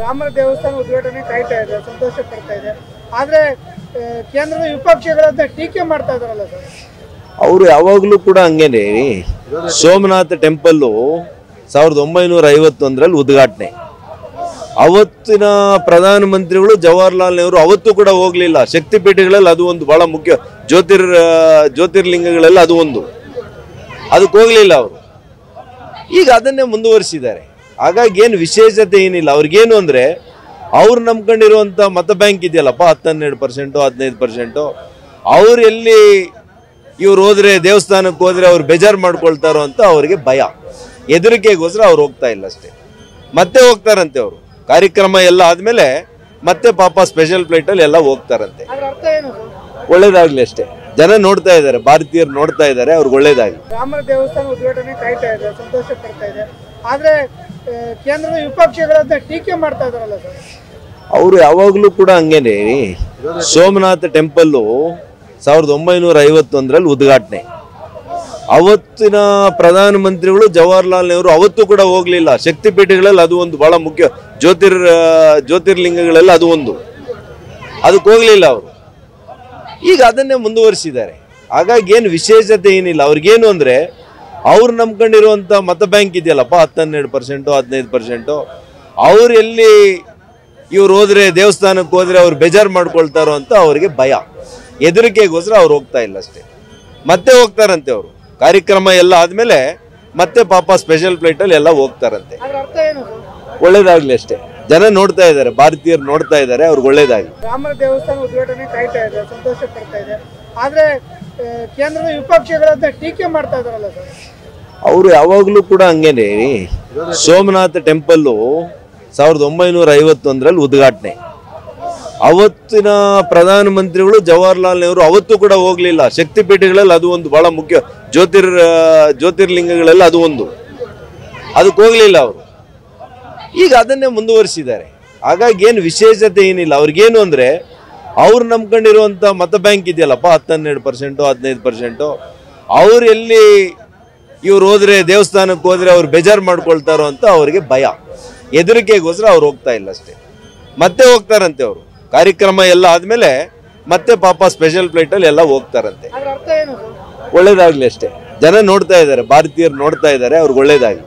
ರಾಮನ ದೇವಸ್ಥಾನ ಉದ್ಘಾಟನೆ ಕಾಯ್ತಾ ಇದೆ, ಸಂತೋಷ ಪಡ್ತಾ ಇದೆ. ಆದ್ರೆ ಕೇಂದ್ರದ ವಿಪಕ್ಷಗಳನ್ನ ಟೀಕೆ ಮಾಡ್ತಾ ಇದಾರಲ್ಲ ಸರ್. ಅವರು ಯಾವಾಗಲೂ ಕೂಡ ಹಂಗೇನೆ. ಸೋಮನಾಥ ಟೆಂಪಲ್ 1951ರಲ್ಲಿ ಉದ್ಘಾಟನೆ. ಅವತ್ತಿನ ಪ್ರಧಾನಮಂತ್ರಿಗಳು ಜವಾಹರ್ಲಾಲ್ ನೆಹರು ಅವತ್ತು ಕೂಡ ಹೋಗ್ಲಿಲ್ಲ. ಶಕ್ತಿಪೀಠಗಳಲ್ಲಿ ಅದು ಒಂದು ಬಹಳ ಮುಖ್ಯ, ಜ್ಯೋತಿರ್ಲಿಂಗಗಳಲ್ಲಿ ಅದು ಒಂದು, ಅದಕ್ಕೆ ಹೋಗ್ಲಿಲ್ಲ ಅವರು. ಈಗ ಅದನ್ನೇ ಮುಂದುವರಿಸಿದ್ದಾರೆ. ಹಾಗಾಗಿ ಏನು ವಿಶೇಷತೆ ಏನಿಲ್ಲ ಅವ್ರಿಗೇನು ಅಂದ್ರೆ, ಅವ್ರು ನಂಬ್ಕೊಂಡಿರುವಂತ ಮತ ಬ್ಯಾಂಕ್ ಇದೆಯಲ್ಲಪ್ಪ 12% 15%, ಅವ್ರು ಎಲ್ಲಿ ಇವ್ರು ಹೋದ್ರೆ ದೇವಸ್ಥಾನಕ್ಕೆ ಹೋದ್ರೆ ಅವ್ರು ಬೇಜಾರು ಮಾಡ್ಕೊಳ್ತಾರೋ ಅಂತ ಅವ್ರಿಗೆ ಭಯ, ಹೆದರಿಕೆಗೋಸ್ಕರ ಅವ್ರು ಹೋಗ್ತಾ ಇಲ್ಲ ಅಷ್ಟೇ. ಮತ್ತೆ ಹೋಗ್ತಾರಂತೆ ಅವರು, ಕಾರ್ಯಕ್ರಮ ಎಲ್ಲ ಆದ್ಮೇಲೆ ಮತ್ತೆ ಪಾಪ ಸ್ಪೆಷಲ್ ಫ್ಲೈಟ್ ಅಲ್ಲಿ ಎಲ್ಲ ಹೋಗ್ತಾರಂತೆ. ಒಳ್ಳೇದಾಗ್ಲಿ ಅಷ್ಟೇ. ಜನ ನೋಡ್ತಾ ಇದ್ದಾರೆ, ಭಾರತೀಯರು ನೋಡ್ತಾ ಇದ್ದಾರೆ, ಅವ್ರಿಗೆ ಒಳ್ಳೇದಾಗ್ಲಿ. ರಾಮನ ದೇವಸ್ಥಾನ ಉದ್ಘಾಟನೆ ಕಾಯ್ತಾ ಇದೆ, ಸಂತೋಷ ಪಡ್ತಾ ಇದೆ. ಆದ್ರೆ ಕೇಂದ್ರದ ವಿಪಕ್ಷಗಳನ್ನ ಟೀಕೆ ಮಾಡ್ತಾ ಇದಾರಲ್ಲ ಸರ್. ಅವರು ಯಾವಾಗಲೂ ಕೂಡ ಹಂಗೇನೆ. ಸೋಮನಾಥ ಟೆಂಪಲ್ 1951ರಲ್ಲಿ ಉದ್ಘಾಟನೆ. ಅವತ್ತಿನ ಪ್ರಧಾನಮಂತ್ರಿಗಳು ಜವಾಹರ್ಲಾಲ್ ನೆಹರು ಅವತ್ತು ಕೂಡ ಹೋಗ್ಲಿಲ್ಲ. ಶಕ್ತಿಪೀಠಗಳಲ್ಲಿ ಅದು ಒಂದು ಬಹಳ ಮುಖ್ಯ, ಜ್ಯೋತಿರ್ಲಿಂಗಗಳಲ್ಲಿ ಅದು ಒಂದು, ಅದಕ್ಕೆ ಹೋಗ್ಲಿಲ್ಲ ಅವರು. ಈಗ ಅದನ್ನೇ ಮುಂದುವರಿಸಿದ್ದಾರೆ. ಹಾಗಾಗಿ ಏನು ವಿಶೇಷತೆ ಏನಿಲ್ಲ ಅವ್ರಿಗೇನು ಅಂದ್ರೆ, ಅವ್ರು ನಂಬ್ಕೊಂಡಿರುವಂತ ಮತ ಬ್ಯಾಂಕ್ ಇದೆಯಲ್ಲಪ್ಪ 12% 15%, ಅವ್ರು ಎಲ್ಲಿ ಇವ್ರು ಹೋದ್ರೆ ದೇವಸ್ಥಾನಕ್ಕೆ ಹೋದ್ರೆ ಅವ್ರು ಬೇಜಾರು ಮಾಡ್ಕೊಳ್ತಾರೋ ಅಂತ ಅವ್ರಿಗೆ ಭಯ, ಹೆದರಿಕೆಗೋಸ್ಕರ ಅವ್ರು ಹೋಗ್ತಾ ಇಲ್ಲ ಅಷ್ಟೇ. ಮತ್ತೆ ಹೋಗ್ತಾರಂತೆ ಅವರು, ಕಾರ್ಯಕ್ರಮ ಎಲ್ಲ ಆದ್ಮೇಲೆ ಮತ್ತೆ ಪಾಪ ಸ್ಪೆಷಲ್ ಫ್ಲೈಟ್ ಅಲ್ಲಿ ಎಲ್ಲ ಹೋಗ್ತಾರಂತೆ. ಒಳ್ಳೇದಾಗ್ಲಿ ಅಷ್ಟೇ. ಜನ ನೋಡ್ತಾ ಇದ್ದಾರೆ, ಭಾರತೀಯರು ನೋಡ್ತಾ ಇದ್ದಾರೆ, ಅವ್ರಿಗೆ ಒಳ್ಳೇದಾಗ್ಲಿ. ರಾಮನ ದೇವಸ್ಥಾನ ಉದ್ಘಾಟನೆ ಕಾಯ್ತಾ ಇದೆ, ಸಂತೋಷ ಪಡ್ತಾ ಇದೆ. ಆದ್ರೆ ಕೇಂದ್ರದ ವಿಪಕ್ಷಗಳನ್ನ ಟೀಕೆ ಮಾಡ್ತಾ ಇದಾರಲ್ಲ ಸರ್. ಅವರು ಯಾವಾಗಲೂ ಕೂಡ ಹಂಗೇನೆ. ಸೋಮನಾಥ ಟೆಂಪಲ್ 1951ರಲ್ಲಿ ಉದ್ಘಾಟನೆ. ಅವತ್ತಿನ ಪ್ರಧಾನಮಂತ್ರಿಗಳು ಜವಾಹರ್ಲಾಲ್ ನೆಹರು ಅವತ್ತು ಕೂಡ ಹೋಗ್ಲಿಲ್ಲ. ಶಕ್ತಿಪೀಠಗಳಲ್ಲಿ ಅದು ಒಂದು ಬಹಳ ಮುಖ್ಯ, ಜ್ಯೋತಿರ್ಲಿಂಗಗಳಲ್ಲಿ ಅದು ಒಂದು, ಅದಕ್ಕೆ ಹೋಗ್ಲಿಲ್ಲ ಅವರು. ಈಗ ಅದನ್ನೇ ಮುಂದುವರಿಸಿದ್ದಾರೆ. ಹಾಗಾಗಿ ಏನು ವಿಶೇಷತೆ ಏನಿಲ್ಲ ಅವ್ರಿಗೇನು ಅಂದ್ರೆ, ಅವ್ರು ನಂಬ್ಕೊಂಡಿರುವಂತ ಮತ ಬ್ಯಾಂಕ್ ಇದೆಯಲ್ಲಪ್ಪ 12% 15%, ಅವ್ರು ಎಲ್ಲಿ ಇವ್ರು ಹೋದ್ರೆ ದೇವಸ್ಥಾನಕ್ಕೆ ಹೋದ್ರೆ ಅವ್ರು ಬೇಜಾರು ಮಾಡ್ಕೊಳ್ತಾರೋ ಅಂತ ಅವ್ರಿಗೆ ಭಯ, ಹೆದರಿಕೆಗೋಸ್ಕರ ಅವ್ರು ಹೋಗ್ತಾ ಇಲ್ಲ ಅಷ್ಟೇ. ಮತ್ತೆ ಹೋಗ್ತಾರಂತೆ ಅವರು, ಕಾರ್ಯಕ್ರಮ ಎಲ್ಲ ಆದ್ಮೇಲೆ ಮತ್ತೆ ಪಾಪ ಸ್ಪೆಷಲ್ ಫ್ಲೈಟ್ ಅಲ್ಲಿ ಎಲ್ಲ ಹೋಗ್ತಾರಂತೆ. ಒಳ್ಳೇದಾಗ್ಲಿ ಅಷ್ಟೇ. ಜನ ನೋಡ್ತಾ ಇದ್ದಾರೆ, ಭಾರತೀಯರು ನೋಡ್ತಾ ಇದ್ದಾರೆ, ಅವ್ರಿಗೆ ಒಳ್ಳೇದಾಗ್ಲಿ.